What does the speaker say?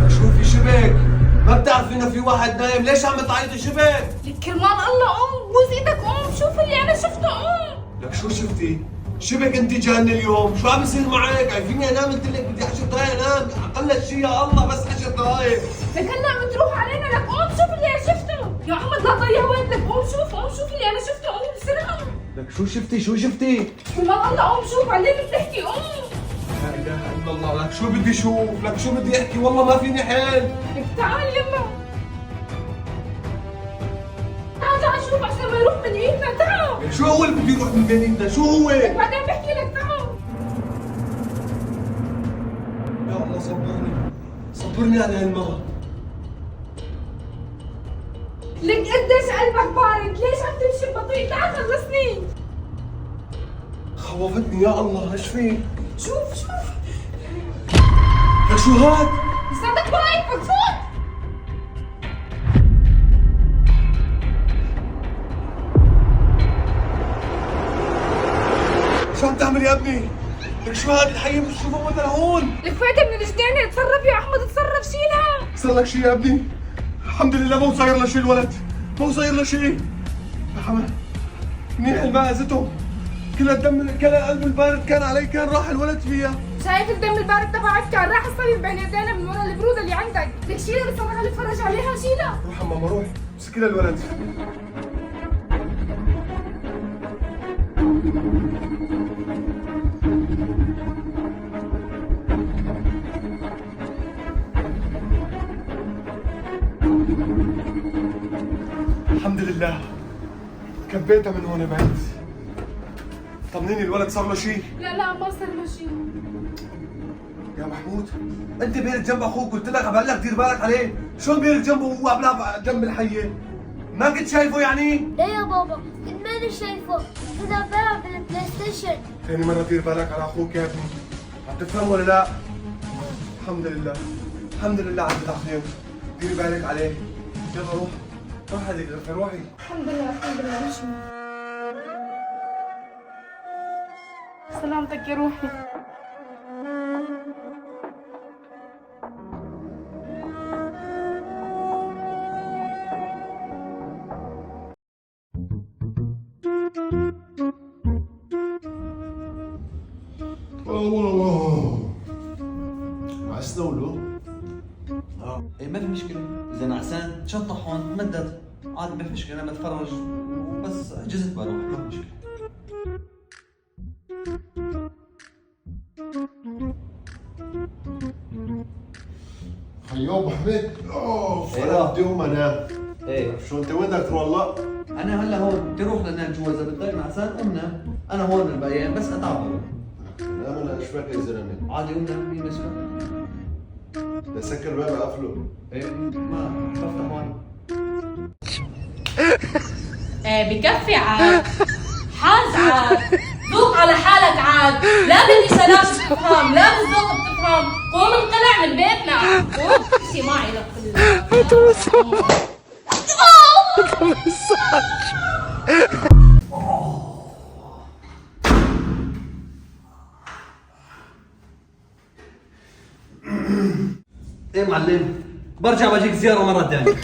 شوفي شبك، ما بتعرفي انه في واحد نايم؟ ليش عم تعيطي شبك؟ لك كرمال الله قوم، بوس ايدك قوم، شوف اللي انا شفته قوم. لك شو شفتي؟ شبك انت جان اليوم، شو عم يصير معك؟ عايزيني انام؟ قلت لك بدي 10 دقايق انام، اقل شيء يا الله بس 10 دقايق. لك هلا بتروح علينا، لك قوم شوف اللي انا شفته. يا محمد لا تضيع وقت، لك قوم شوف، قوم شوف اللي انا شفته، قوم بسرعة. لك شو شفتي؟ شو شفتي؟ كرمال الله قوم شوف، عليه بتحكي قوم. لا اله الا الله، لك شو بدي اشوف؟ لك شو بدي احكي؟ والله ما فيني حيل. لك تعال يما. تعال تعال شوف عشان ما يروح من ايدنا، تعال. لك شو هو اللي بده يروح من بيننا؟ شو هو؟ لك بعدين بحكي لك، تعال. يا الله صبرني، صبرني على هالمرة. لك قديش قلبك بارد، ليش عم تمشي بطيء؟ تعال خلصني. خوفتني يا الله، ايش في؟ شوف شوف. لك شو هاد؟ لساتك برايك بتفوت. شو عم تعمل يا ابني؟ لك شو هاد الحي مش تشوفه مثلا هون؟ لك فايدة من الجنينة، اتصرف يا احمد، اتصرف شيلها. صار لك شيء يا ابني؟ الحمد لله مو صاير له شيء الولد، مو صاير له شيء. يا حمد منيح الماء اذته، كل الدم كل القلب البارد كان علي، كان راح الولد فيها. شايف الدم البارد تبعك؟ كان راح الصليب بين يدينا من ورا البرودة اللي عندك. لك شيلها، بس انا اتفرج عليها، شيلها. روح يا ماما روح، امسكي لها الولد. الحمد لله كبيتها من هون بعيد. طمنيني الولد صار له شيء؟ لا لا ما صار له شيء. يا محمود انت بيرك جنب اخوك، قلت لك بقول لك دير بالك عليه، شلون بيرك جنبه وهو قبلها جنب الحيه؟ ما كنت شايفه يعني؟ لا يا بابا، كنت ماني شايفه، كنت عم بلعب بالبلاي ستيشن. ثاني مرة دير بالك على اخوك يا ابني، عم تفهم ولا لا؟ الحمد لله، الحمد لله عدت على خير، ديري بالك عليه. يلا روح، روح هذيك الغرفة روحي. الحمد لله الحمد لله، مش سلامتك يا روحي. عايز تدولو؟ ايه ما في مشكلة، إذا نعسان تشطح هون تمدد، عاد ما في مشكلة، أنا بتفرج وبس جزت بروح، ما في مشكلة. حيو ابو حميد، اوف إيه انا لا. بدي اقوم انام. ايه شو انت وين بدك تروح هلا؟ أنا هلا هون بدي أروح لنام جوا، إذا بدك نعسان قوم نام، أنا هون البقيان بس أتعب بروح. نام انا ايش بك يا زلمه؟ عادي قوم نام، مين مسكر؟ بسكر الباب اقفله. ايه ما بفتح هون. ايه بكفي عاد، حاز عاد، ذوق على حالك عاد، لا بالإشارات بتفهم، لا بالذوق بتفهم، قوم انقلع من بيتنا، قوم امشي معي لك. ايه معلم، برجع بجيك زيارة مرة ثانية.